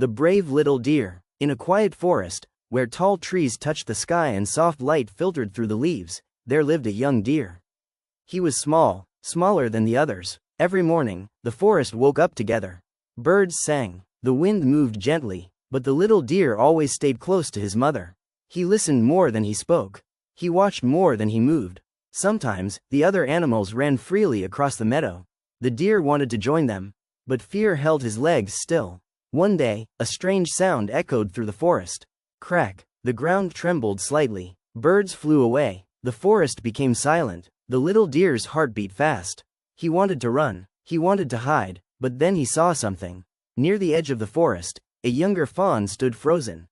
The brave little deer. In a quiet forest, where tall trees touched the sky and soft light filtered through the leaves, there lived a young deer. He was small, smaller than the others. Every morning, the forest woke up together. Birds sang, the wind moved gently, but the little deer always stayed close to his mother. He listened more than he spoke. He watched more than he moved. Sometimes, the other animals ran freely across the meadow. The deer wanted to join them, but fear held his legs still. One day, a strange sound echoed through the forest. Crack! The ground trembled slightly. Birds flew away. The forest became silent. The little deer's heart beat fast. He wanted to run. He wanted to hide, but then he saw something. Near the edge of the forest, a younger fawn stood frozen.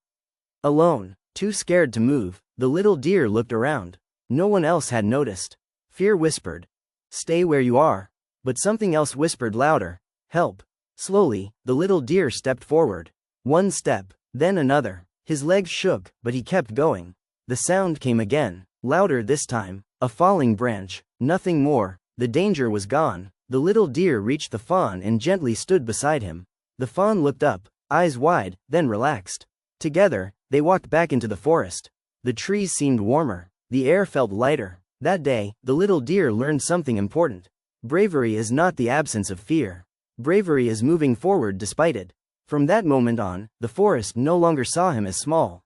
Alone, too scared to move, the little deer looked around. No one else had noticed. Fear whispered, "Stay where you are." But something else whispered louder, "Help." Slowly, the little deer stepped forward. One step, then another. His legs shook, but he kept going. The sound came again, louder this time. A falling branch, nothing more. The danger was gone. The little deer reached the fawn and gently stood beside him. The fawn looked up, eyes wide, then relaxed. Together, they walked back into the forest. The trees seemed warmer. The air felt lighter. That day, the little deer learned something important. Bravery is not the absence of fear. Bravery is moving forward despite it. From that moment on, the forest no longer saw him as small.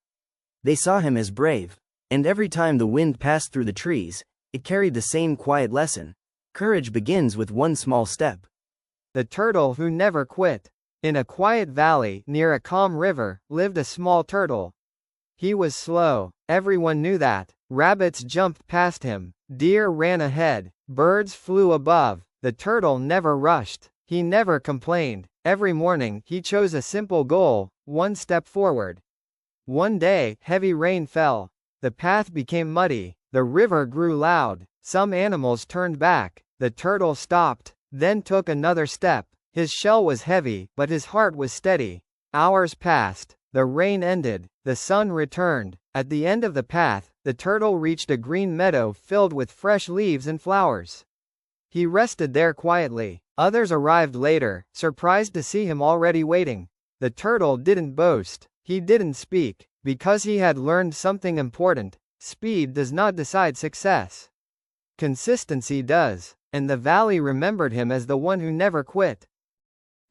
They saw him as brave. And every time the wind passed through the trees, it carried the same quiet lesson. Courage begins with one small step. The turtle who never quit. In a quiet valley near a calm river lived a small turtle. He was slow. Everyone knew that. Rabbits jumped past him. Deer ran ahead. Birds flew above. The turtle never rushed. He never complained. Every morning he chose a simple goal, one step forward. One day, heavy rain fell. The path became muddy. The river grew loud. Some animals turned back. The turtle stopped, then took another step. His shell was heavy, but his heart was steady. Hours passed. The rain ended. The sun returned. At the end of the path, the turtle reached a green meadow filled with fresh leaves and flowers. He rested there quietly. Others arrived later, surprised to see him already waiting. The turtle didn't boast. He didn't speak, because he had learned something important. Speed does not decide success. Consistency does. And the valley remembered him as the one who never quit.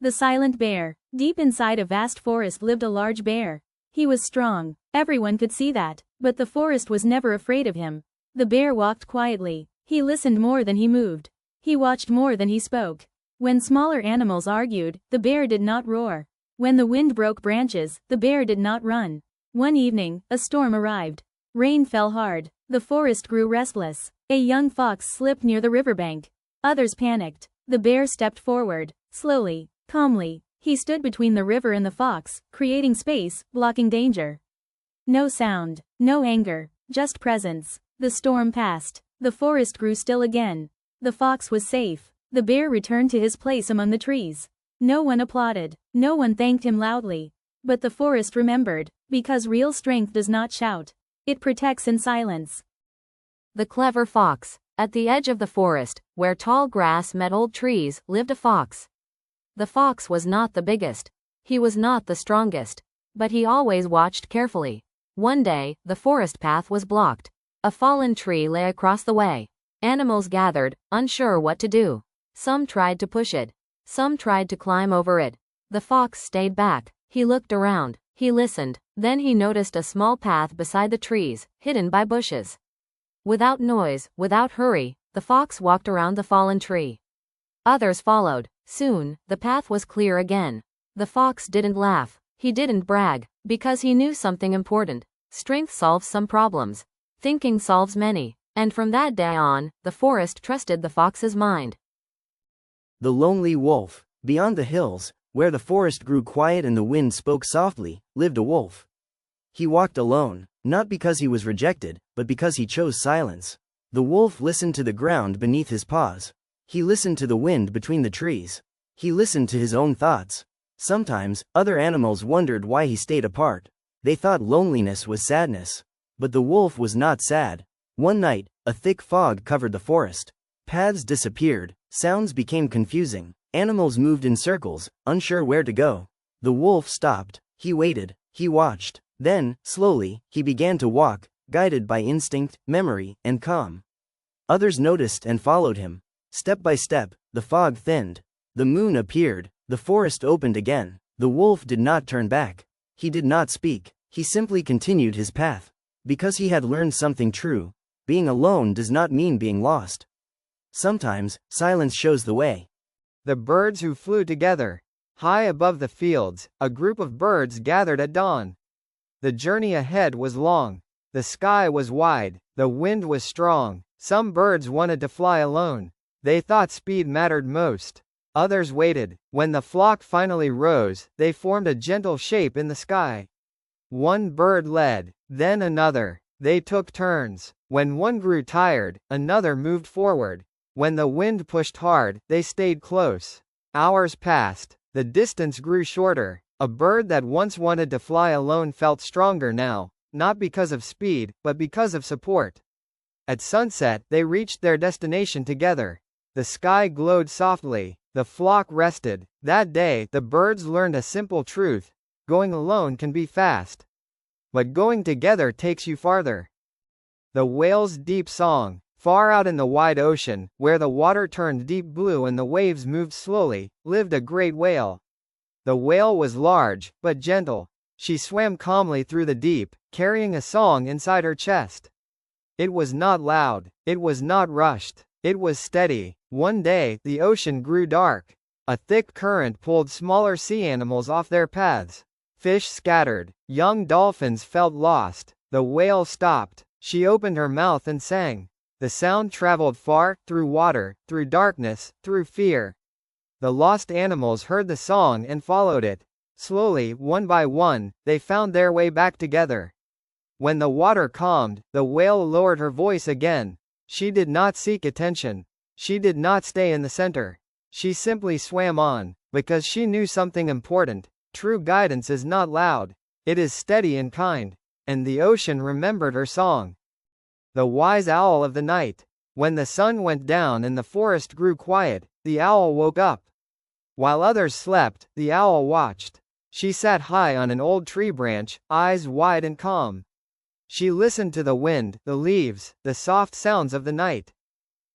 The Silent Bear. Deep inside a vast forest lived a large bear. He was strong. Everyone could see that. But the forest was never afraid of him. The bear walked quietly. He listened more than he moved. He watched more than he spoke. When smaller animals argued, the bear did not roar. When the wind broke branches, the bear did not run. One evening, a storm arrived. Rain fell hard. The forest grew restless. A young fox slipped near the riverbank. Others panicked. The bear stepped forward. Slowly, calmly, he stood between the river and the fox, creating space, blocking danger. No sound, no anger, just presence. The storm passed. The forest grew still again. The fox was safe. The bear returned to his place among the trees. No one applauded. No one thanked him loudly. But the forest remembered, because real strength does not shout. It protects in silence. The clever fox. At the edge of the forest, where tall grass met old trees, lived a fox. The fox was not the biggest. He was not the strongest. But he always watched carefully. One day, the forest path was blocked. A fallen tree lay across the way. Animals gathered, unsure what to do. Some tried to push it. Some tried to climb over it. The fox stayed back. He looked around. He listened. Then he noticed a small path beside the trees, hidden by bushes. Without noise, without hurry, the fox walked around the fallen tree. Others followed. Soon, the path was clear again. The fox didn't laugh. He didn't brag, because he knew something important. Strength solves some problems. Thinking solves many. And from that day on, the forest trusted the fox's mind. The lonely wolf. Beyond the hills, where the forest grew quiet and the wind spoke softly, lived a wolf. He walked alone, not because he was rejected, but because he chose silence. The wolf listened to the ground beneath his paws. He listened to the wind between the trees. He listened to his own thoughts. Sometimes, other animals wondered why he stayed apart. They thought loneliness was sadness. But the wolf was not sad. One night, a thick fog covered the forest. Paths disappeared, sounds became confusing. Animals moved in circles, unsure where to go. The wolf stopped. He waited. He watched. Then, slowly, he began to walk, guided by instinct, memory, and calm. Others noticed and followed him. Step by step, the fog thinned. The moon appeared. The forest opened again. The wolf did not turn back. He did not speak. He simply continued his path. Because he had learned something true. Being alone does not mean being lost. Sometimes, silence shows the way. The birds who flew together. High above the fields, a group of birds gathered at dawn. The journey ahead was long. The sky was wide. The wind was strong. Some birds wanted to fly alone. They thought speed mattered most. Others waited. When the flock finally rose, they formed a gentle shape in the sky. One bird led, then another. They took turns. When one grew tired, another moved forward. When the wind pushed hard, they stayed close. Hours passed. The distance grew shorter. A bird that once wanted to fly alone felt stronger now, not because of speed, but because of support. At sunset, they reached their destination together. The sky glowed softly. The flock rested. That day, the birds learned a simple truth. Going alone can be fast. But going together takes you farther. The whale's deep song. Far out in the wide ocean, where the water turned deep blue and the waves moved slowly, lived a great whale. The whale was large, but gentle. She swam calmly through the deep, carrying a song inside her chest. It was not loud. It was not rushed. It was steady. One day, the ocean grew dark. A thick current pulled smaller sea animals off their paths. Fish scattered. Young dolphins felt lost. The whale stopped. She opened her mouth and sang. The sound traveled far, through water, through darkness, through fear. The lost animals heard the song and followed it. Slowly, one by one, they found their way back together. When the water calmed, the whale lowered her voice again. She did not seek attention. She did not stay in the center. She simply swam on, because she knew something important. True guidance is not loud. It is steady and kind. And the ocean remembered her song. The wise owl of the night. When the sun went down and the forest grew quiet, the owl woke up. While others slept, the owl watched. She sat high on an old tree branch, eyes wide and calm. She listened to the wind, the leaves, the soft sounds of the night.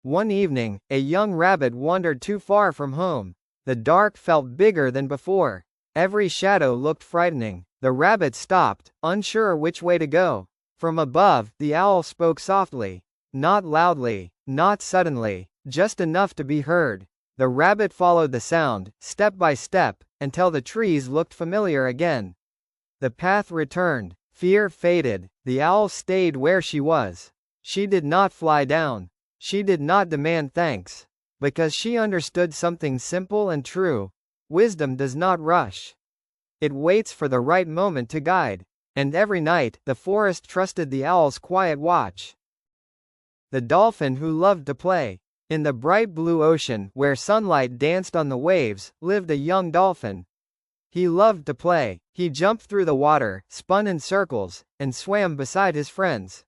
One evening, a young rabbit wandered too far from home. The dark felt bigger than before. Every shadow looked frightening. The rabbit stopped, unsure which way to go. From above, the owl spoke softly. Not loudly, not suddenly, just enough to be heard. The rabbit followed the sound, step by step, until the trees looked familiar again. The path returned. Fear faded. The owl stayed where she was. She did not fly down. She did not demand thanks. Because she understood something simple and true. Wisdom does not rush. It waits for the right moment to guide. And every night, the forest trusted the owl's quiet watch. The dolphin who loved to play. In the bright blue ocean, where sunlight danced on the waves, lived a young dolphin. He loved to play. He jumped through the water, spun in circles, and swam beside his friends.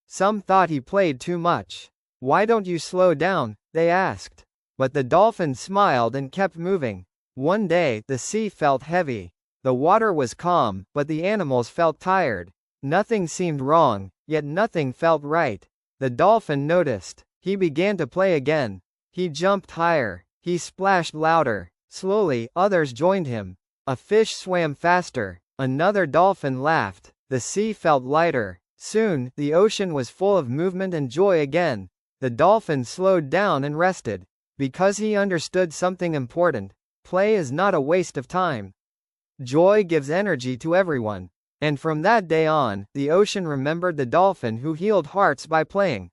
Some thought he played too much. "Why don't you slow down?" they asked. But the dolphin smiled and kept moving. One day, the sea felt heavy. The water was calm, but the animals felt tired. Nothing seemed wrong, yet nothing felt right. The dolphin noticed. He began to play again. He jumped higher. He splashed louder. Slowly, others joined him. A fish swam faster. Another dolphin laughed. The sea felt lighter. Soon, the ocean was full of movement and joy again. The dolphin slowed down and rested. Because he understood something important. Play is not a waste of time. Joy gives energy to everyone. And from that day on, the ocean remembered the dolphin who healed hearts by playing.